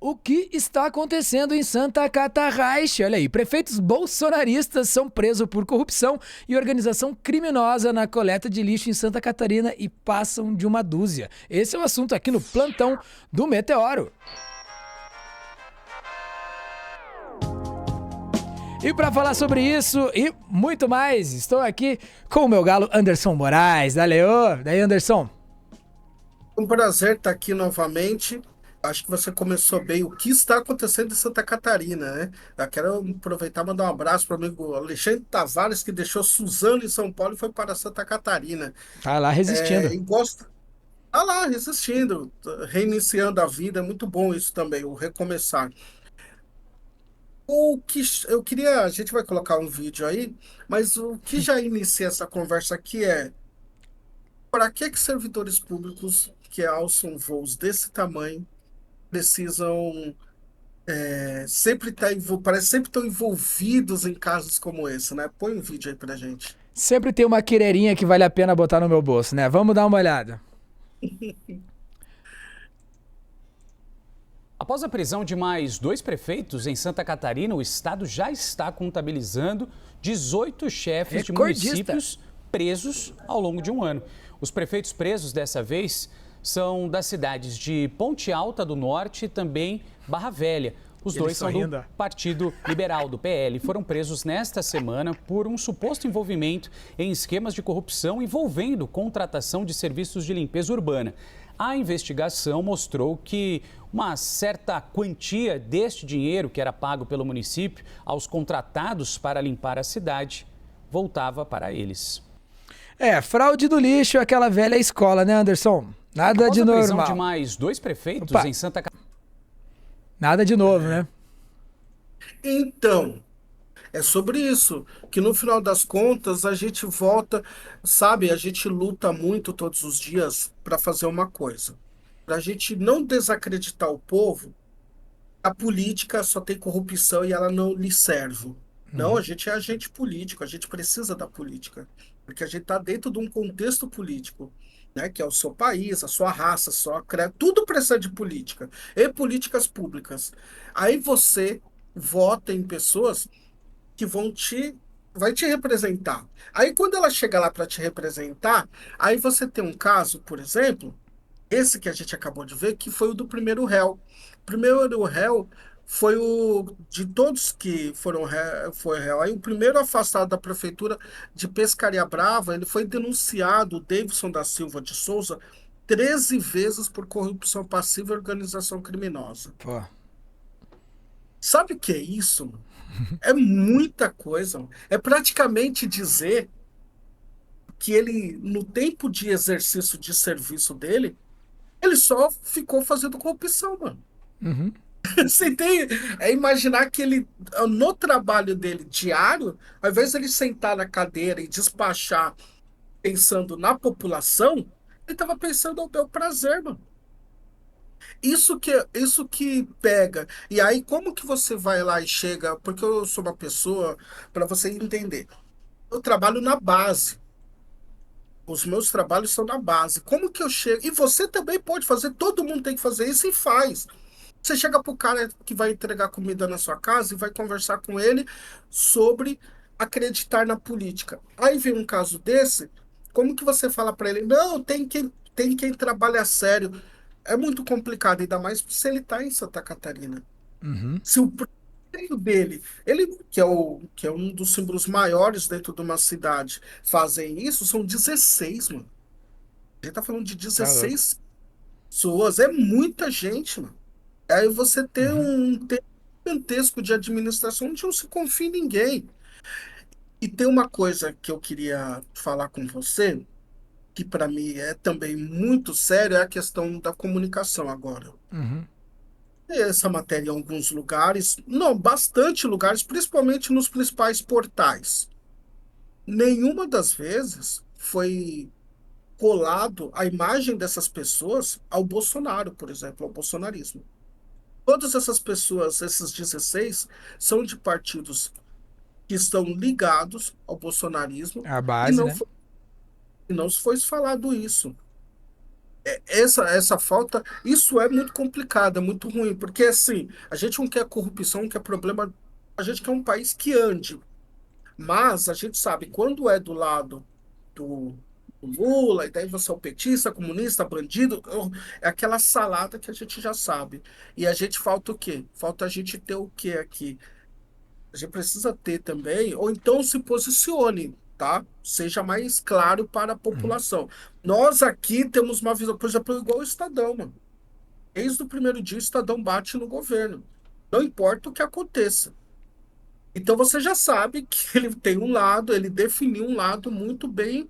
O que está acontecendo em Santa Catarina? Olha aí, prefeitos bolsonaristas são presos por corrupção e organização criminosa na coleta de lixo em Santa Catarina e passam de uma dúzia. Esse é o assunto aqui no plantão do Meteoro. E para falar sobre isso e muito mais, estou aqui com o meu galo Anderson Moraes. Daí, Anderson. Um prazer estar aqui novamente. Acho que você começou bem. O que está acontecendo em Santa Catarina, né? Eu quero aproveitar e mandar um abraço para o amigo Alexandre Tavares, que deixou Suzano em São Paulo e foi para Santa Catarina. Tá lá resistindo. E gosto. Tá lá, resistindo, reiniciando a vida. É muito bom isso também, o recomeçar. O que eu queria, a gente vai colocar um vídeo aí, mas o que já inicia essa conversa aqui é: para que servidores públicos que alçam voos desse tamanho precisam sempre parece sempre estão envolvidos em casos como esse, né? Põe um vídeo aí pra gente. Sempre tem uma quereirinha que vale a pena botar no meu bolso, né? Vamos dar uma olhada. Após a prisão de mais 2 prefeitos em Santa Catarina, o estado já está contabilizando 18 chefes de municípios presos ao longo de um ano. Os prefeitos presos dessa vez são das cidades de Ponte Alta do Norte e também Barra Velha. Os dois são do Partido Liberal, do PL. Foram presos nesta semana por um suposto envolvimento em esquemas de corrupção envolvendo contratação de serviços de limpeza urbana. A investigação mostrou que uma certa quantia deste dinheiro que era pago pelo município aos contratados para limpar a cidade voltava para eles. Fraude do lixo é aquela velha escola, né, Anderson? Nada de normal. Após a prisão de mais 2 prefeitos em Santa Catarina. Nada de novo, né? Então, é sobre isso, que no final das contas a gente volta, sabe, a gente luta muito todos os dias para fazer uma coisa. Para a gente não desacreditar o povo, a política só tem corrupção e ela não lhe serve. Não, a gente é agente político, a gente precisa da política, porque a gente está dentro de um contexto político, né, que é o seu país, a sua raça, a sua tudo precisa de política e políticas públicas. Aí você vota em pessoas que vai te representar. Aí quando ela chega lá para te representar, aí você tem um caso, por exemplo, esse que a gente acabou de ver, que foi o do primeiro réu. O primeiro réu foi o de todos que foi réu. Aí o primeiro afastado da prefeitura de Pescaria Brava, ele foi denunciado, o Davidson da Silva de Souza, 13 vezes por corrupção passiva e organização criminosa. Pô. Sabe o que é isso, mano? É muita coisa, mano. É praticamente dizer que ele, no tempo de exercício de serviço dele, ele só ficou fazendo corrupção, mano. Uhum. Você tem. É imaginar que ele, no trabalho dele diário, ao invés de ele sentar na cadeira e despachar pensando na população, ele estava pensando ao bel prazer, mano. Isso que pega. E aí, como que você vai lá e chega? Porque eu sou uma pessoa, para você entender, eu trabalho na base. Os meus trabalhos são na base. Como que eu chego? E você também pode fazer, todo mundo tem que fazer isso e faz. Você chega pro cara que vai entregar comida na sua casa e vai conversar com ele sobre acreditar na política. Aí vem um caso desse, como que você fala para ele? Não, tem quem trabalha sério. É muito complicado, ainda mais se ele está em Santa Catarina. Uhum. Se o prefeito dele, ele que é um dos símbolos maiores dentro de uma cidade, fazem isso, são 16, mano. A gente tá falando de Tá louco. 16 pessoas, é muita gente, mano. Aí você tem Uhum. um tempo gigantesco de administração onde não se confia em ninguém. E tem uma coisa que eu queria falar com você, que para mim é também muito sério, é a questão da comunicação agora. Uhum. Essa matéria em alguns lugares, não, bastante lugares, principalmente nos principais portais. Nenhuma das vezes foi colado a imagem dessas pessoas ao Bolsonaro, por exemplo, ao bolsonarismo. Todas essas pessoas, esses 16, são de partidos que estão ligados ao bolsonarismo A e base, não né? foi, e não foi falado isso. essa falta, isso é muito complicado, é muito ruim, porque assim, a gente não quer corrupção, não quer problema, a gente quer um país que ande, mas a gente sabe, quando é do lado do, do Lula, e daí você é o petista, comunista, bandido, é aquela salada que a gente já sabe. E a gente falta o quê? Falta a gente ter o quê aqui? A gente precisa ter também, ou então se posicione, tá? Seja mais claro para a Uhum. população. Nós aqui temos uma visão, por exemplo, igual o Estadão, mano. Desde o primeiro dia, o Estadão bate no governo. Não importa o que aconteça. Então você já sabe que ele tem um lado, ele definiu um lado muito bem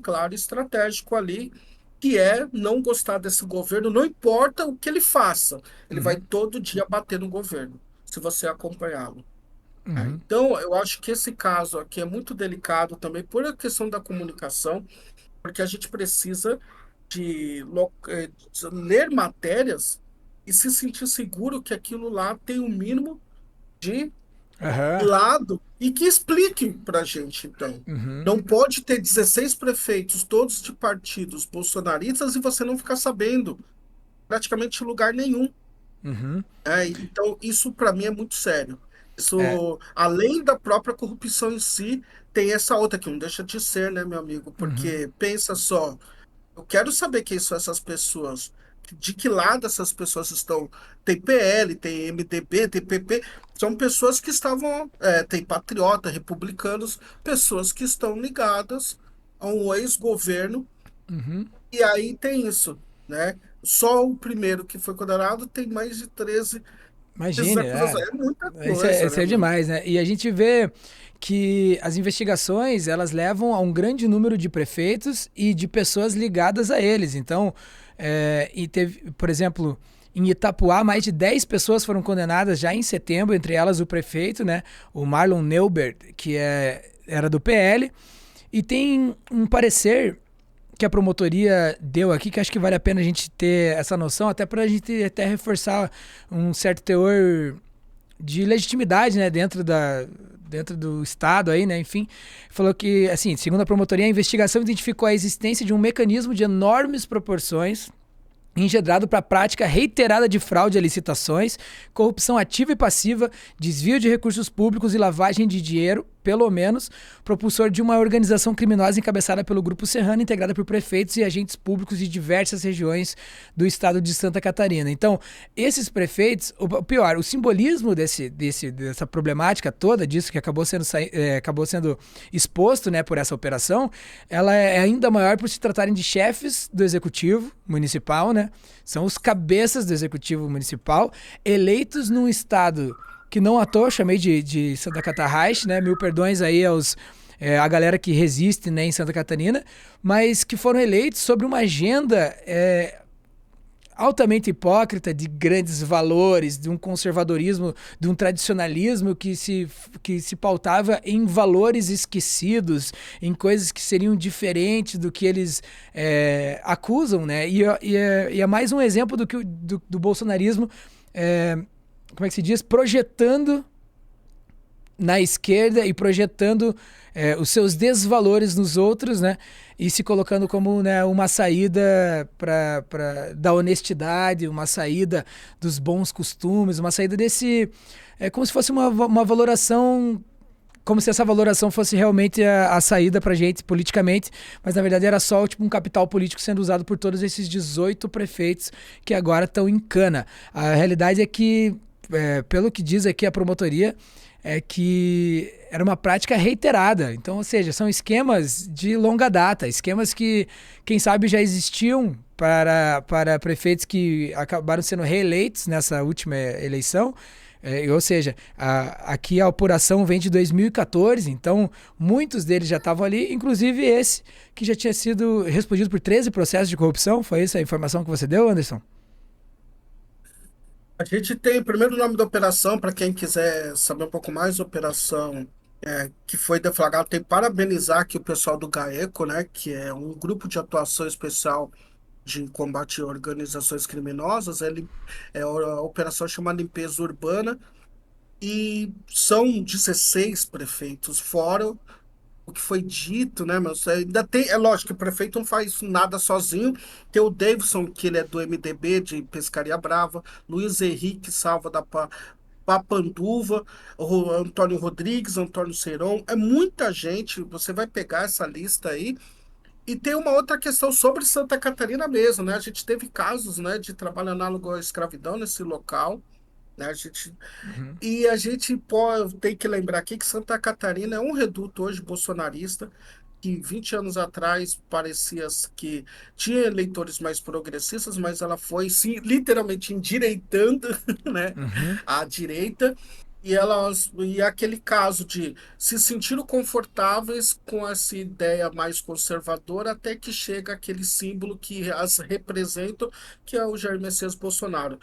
claro e estratégico ali, que é não gostar desse governo, não importa o que ele faça, ele vai Uhum. todo dia bater no governo, se você acompanhá-lo. Uhum. Então, eu acho que esse caso aqui é muito delicado também por a questão da comunicação, porque a gente precisa de ler matérias e se sentir seguro que aquilo lá tem o mínimo de Aham. lado e que explique para a gente, então. Uhum. Não pode ter 16 prefeitos, todos de partidos bolsonaristas, e você não ficar sabendo praticamente em lugar nenhum. Uhum. Então, isso para mim é muito sério. É. Isso, além da própria corrupção em si, tem essa outra que não deixa de ser, né, meu amigo? Uhum. Porque pensa só, eu quero saber quem são essas pessoas, de que lado essas pessoas estão. Tem PL, tem MDB, tem PP, são pessoas que estavam, tem patriota, republicanos, pessoas que estão ligadas a um ex-governo, Uhum. e aí tem isso, né? Só o primeiro que foi condenado tem mais de 13 Imagine, acusações. É muita coisa, isso né, é mano? demais, né? E a gente vê que as investigações, elas levam a um grande número de prefeitos e de pessoas ligadas a eles. Então, e teve, por exemplo, em Itapuá, mais de 10 pessoas foram condenadas já em setembro, entre elas o prefeito, né? O Marlon Neubert, era do PL. E tem um parecer que a promotoria deu aqui, que acho que vale a pena a gente ter essa noção, até para a gente até reforçar um certo teor de legitimidade, né, dentro do Estado aí, né, enfim, falou que, assim, segundo a promotoria, a investigação identificou a existência de um mecanismo de enormes proporções engendrado para a prática reiterada de fraude a licitações, corrupção ativa e passiva, desvio de recursos públicos e lavagem de dinheiro, pelo menos, propulsor de uma organização criminosa encabeçada pelo Grupo Serrano, integrada por prefeitos e agentes públicos de diversas regiões do estado de Santa Catarina. Então, esses prefeitos, o pior, o simbolismo dessa problemática toda, disso que acabou sendo exposto, né, por essa operação, ela é ainda maior por se tratarem de chefes do executivo municipal, né? São os cabeças do executivo municipal eleitos num estado que não à toa chamei de Santa Catarraich, né? Mil perdões aí a galera que resiste, né, em Santa Catarina, mas que foram eleitos sobre uma agenda altamente hipócrita, de grandes valores, de um conservadorismo, de um tradicionalismo que se pautava em valores esquecidos, em coisas que seriam diferentes do que eles acusam, né? E é mais um exemplo do bolsonarismo, como é que se diz? Projetando na esquerda e projetando os seus desvalores nos outros, né? E se colocando como, né, uma saída da honestidade, uma saída dos bons costumes, uma saída desse. Como se fosse uma valoração. Como se essa valoração fosse realmente a saída pra gente politicamente, mas na verdade era só tipo, um capital político sendo usado por todos esses 18 prefeitos que agora estão em cana. A realidade é que, pelo que diz aqui a promotoria, é que era uma prática reiterada. Então, ou seja, são esquemas de longa data, esquemas que, quem sabe, já existiam para prefeitos que acabaram sendo reeleitos nessa última eleição. Ou seja, aqui a apuração vem de 2014, então muitos deles já estavam ali, inclusive esse que já tinha sido respondido por 13 processos de corrupção. Foi essa a informação que você deu, Anderson? A gente tem o primeiro nome da operação, para quem quiser saber um pouco mais, operação que foi deflagrada, tem que parabenizar aqui o pessoal do GAECO, né, que é um grupo de atuação especial de combate a organizações criminosas. A operação chama Limpeza Urbana, e são 16 prefeitos, fora o que foi dito, né, mas ainda tem, é lógico que o prefeito não faz nada sozinho, tem o Davidson, que ele é do MDB, de Pescaria Brava, Luiz Henrique Salva da Papanduva, o Antônio Rodrigues, Antônio Seiron, é muita gente, você vai pegar essa lista aí, e tem uma outra questão sobre Santa Catarina mesmo, né, a gente teve casos, né, de trabalho análogo à escravidão nesse local, né, Uhum. e a gente pode, tem que lembrar aqui que Santa Catarina é um reduto hoje bolsonarista, que 20 anos atrás parecia que tinha eleitores mais progressistas, mas ela foi sim, literalmente endireitando, né, Uhum. a direita. E aquele caso de se sentiram confortáveis com essa ideia mais conservadora, até que chega aquele símbolo que as representa, que é o Jair Messias Bolsonaro.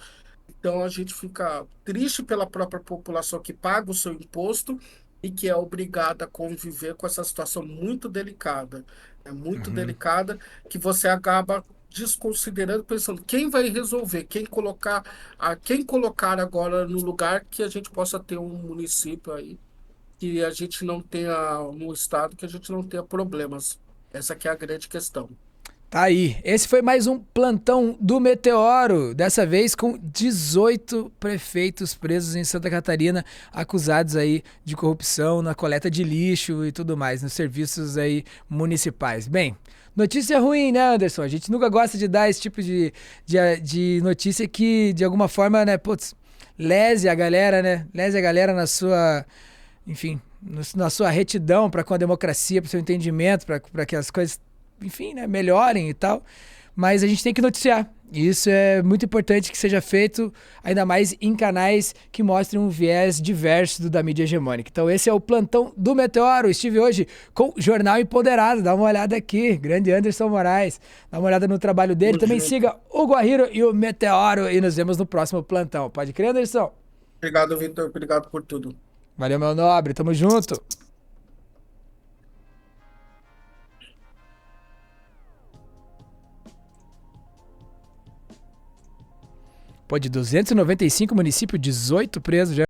Então a gente fica triste pela própria população que paga o seu imposto e que é obrigada a conviver com essa situação muito delicada. É muito Uhum. delicada que você acaba desconsiderando, pensando quem vai resolver, quem colocar agora no lugar que a gente possa ter um município aí que a gente não tenha, um estado que a gente não tenha problemas. Essa que é a grande questão. Tá aí. Esse foi mais um plantão do Meteoro, dessa vez com 18 prefeitos presos em Santa Catarina, acusados aí de corrupção na coleta de lixo e tudo mais, nos serviços aí municipais. Bem, notícia ruim, né, Anderson? A gente nunca gosta de dar esse tipo de notícia que, de alguma forma, né, putz, lese a galera, né? Lese a galera na sua, enfim, na sua retidão para com a democracia, para o seu entendimento, para que as coisas, enfim, né, melhorem e tal, mas a gente tem que noticiar. E isso é muito importante que seja feito, ainda mais em canais que mostrem um viés diverso da mídia hegemônica. Então esse é o plantão do Meteoro. Estive hoje com o Jornal Empoderado. Dá uma olhada aqui, grande Anderson Moraes. Dá uma olhada no trabalho dele. Tamo Também junto. siga o Guarriro e o Meteoro e nos vemos no próximo plantão. Pode crer, Anderson? Obrigado, Vitor. Obrigado por tudo. Valeu, meu nobre. Tamo junto. Pô, de 295 municípios, 18 presos já.